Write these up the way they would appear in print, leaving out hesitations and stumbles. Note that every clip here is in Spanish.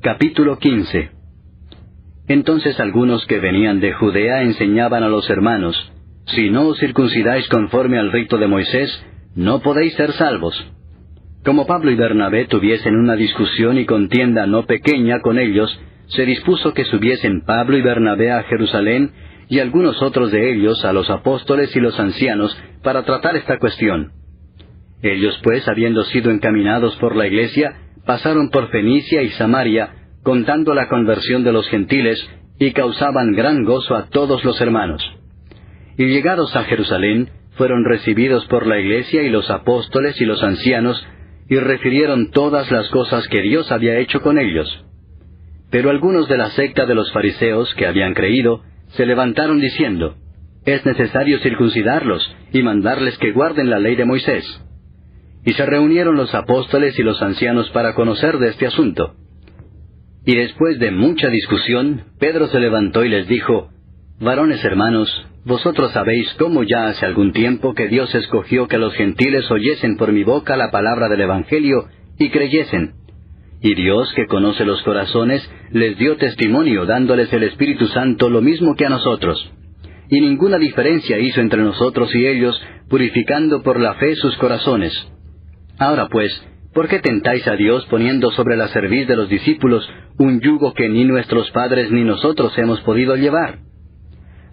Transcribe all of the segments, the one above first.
Capítulo 15. Entonces algunos que venían de Judea enseñaban a los hermanos: si no os circuncidáis conforme al rito de Moisés, no podéis ser salvos. Como Pablo y Bernabé tuviesen una discusión y contienda no pequeña con ellos, se dispuso que subiesen Pablo y Bernabé a Jerusalén, y algunos otros de ellos a los apóstoles y los ancianos, para tratar esta cuestión. Ellos pues, habiendo sido encaminados por la iglesia, pasaron por Fenicia y Samaria, contando la conversión de los gentiles, y causaban gran gozo a todos los hermanos. Y llegados a Jerusalén, fueron recibidos por la iglesia y los apóstoles y los ancianos, y refirieron todas las cosas que Dios había hecho con ellos. Pero algunos de la secta de los fariseos que habían creído, se levantaron diciendo: es necesario circuncidarlos y mandarles que guarden la ley de Moisés. Y se reunieron los apóstoles y los ancianos para conocer de este asunto. Y después de mucha discusión, Pedro se levantó y les dijo: varones hermanos, vosotros sabéis cómo ya hace algún tiempo que Dios escogió que los gentiles oyesen por mi boca la palabra del Evangelio y creyesen. Y Dios, que conoce los corazones, les dio testimonio dándoles el Espíritu Santo lo mismo que a nosotros. Y ninguna diferencia hizo entre nosotros y ellos, purificando por la fe sus corazones. Ahora pues, ¿por qué tentáis a Dios poniendo sobre la cerviz de los discípulos un yugo que ni nuestros padres ni nosotros hemos podido llevar?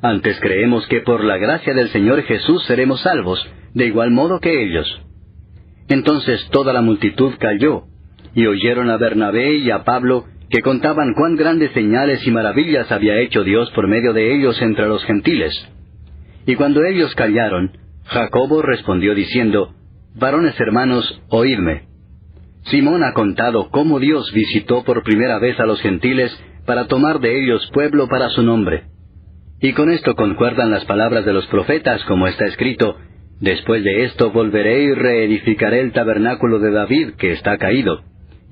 Antes creemos que por la gracia del Señor Jesús seremos salvos, de igual modo que ellos. Entonces toda la multitud calló, y oyeron a Bernabé y a Pablo, que contaban cuán grandes señales y maravillas había hecho Dios por medio de ellos entre los gentiles. Y cuando ellos callaron, Jacobo respondió diciendo: varones hermanos, oídme. Simón ha contado cómo Dios visitó por primera vez a los gentiles para tomar de ellos pueblo para su nombre. Y con esto concuerdan las palabras de los profetas, como está escrito: después de esto volveré y reedificaré el tabernáculo de David que está caído,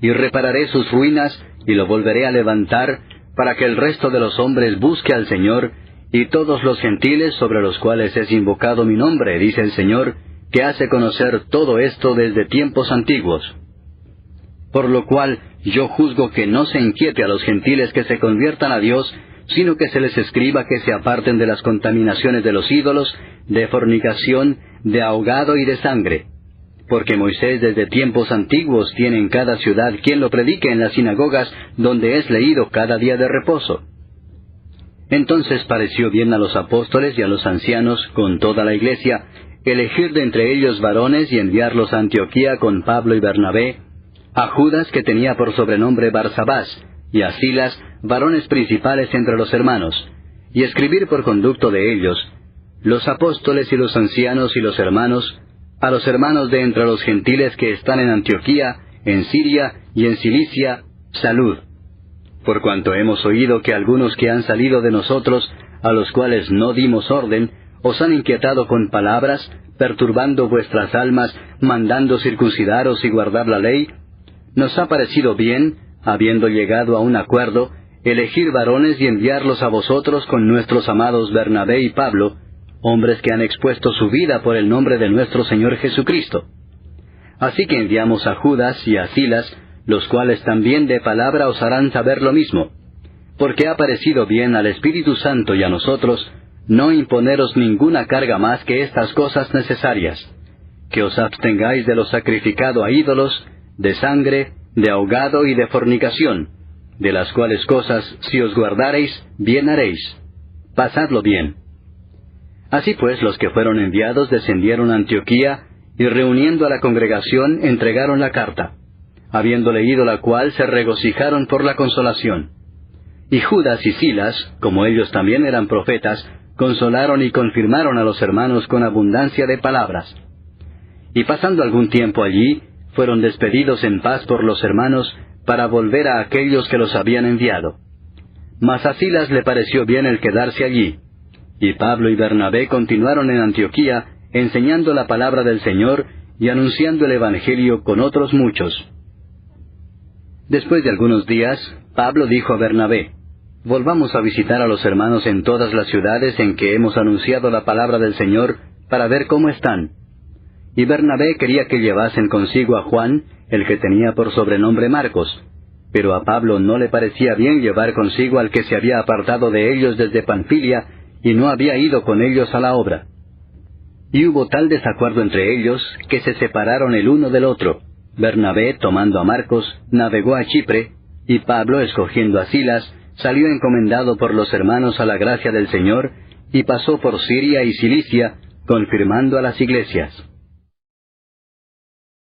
y repararé sus ruinas, y lo volveré a levantar, para que el resto de los hombres busque al Señor, y todos los gentiles sobre los cuales es invocado mi nombre, dice el Señor, que hace conocer todo esto desde tiempos antiguos. Por lo cual yo juzgo que no se inquiete a los gentiles que se conviertan a Dios, sino que se les escriba que se aparten de las contaminaciones de los ídolos, de fornicación, de ahogado y de sangre. Porque Moisés desde tiempos antiguos tiene en cada ciudad quien lo predique en las sinagogas, donde es leído cada día de reposo. Entonces pareció bien a los apóstoles y a los ancianos, con toda la iglesia, elegir de entre ellos varones y enviarlos a Antioquía con Pablo y Bernabé, a Judas, que tenía por sobrenombre Barsabás, y a Silas, varones principales entre los hermanos, y escribir por conducto de ellos: los apóstoles y los ancianos y los hermanos, a los hermanos de entre los gentiles que están en Antioquía, en Siria y en Cilicia, salud. Por cuanto hemos oído que algunos que han salido de nosotros, a los cuales no dimos orden, os han inquietado con palabras, perturbando vuestras almas, mandando circuncidaros y guardar la ley, nos ha parecido bien, habiendo llegado a un acuerdo, elegir varones y enviarlos a vosotros con nuestros amados Bernabé y Pablo, hombres que han expuesto su vida por el nombre de nuestro Señor Jesucristo. Así que enviamos a Judas y a Silas, los cuales también de palabra os harán saber lo mismo, porque ha parecido bien al Espíritu Santo y a nosotros no imponeros ninguna carga más que estas cosas necesarias: que os abstengáis de lo sacrificado a ídolos, de sangre, de ahogado y de fornicación, de las cuales cosas, si os guardareis, bien haréis. Pasadlo bien. Así pues, los que fueron enviados descendieron a Antioquía, y reuniendo a la congregación entregaron la carta, habiendo leído la cual se regocijaron por la consolación. Y Judas y Silas, como ellos también eran profetas, consolaron y confirmaron a los hermanos con abundancia de palabras. Y pasando algún tiempo allí, fueron despedidos en paz por los hermanos, para volver a aquellos que los habían enviado. Mas a Silas le pareció bien el quedarse allí. Y Pablo y Bernabé continuaron en Antioquía, enseñando la palabra del Señor y anunciando el Evangelio con otros muchos. Después de algunos días, Pablo dijo a Bernabé: volvamos a visitar a los hermanos en todas las ciudades en que hemos anunciado la palabra del Señor, para ver cómo están. Y Bernabé quería que llevasen consigo a Juan, el que tenía por sobrenombre Marcos. Pero a Pablo no le parecía bien llevar consigo al que se había apartado de ellos desde Panfilia y no había ido con ellos a la obra. Y hubo tal desacuerdo entre ellos que se separaron el uno del otro. Bernabé, tomando a Marcos, navegó a Chipre, y Pablo, escogiendo a Silas, salió encomendado por los hermanos a la gracia del Señor, y pasó por Siria y Cilicia, confirmando a las iglesias.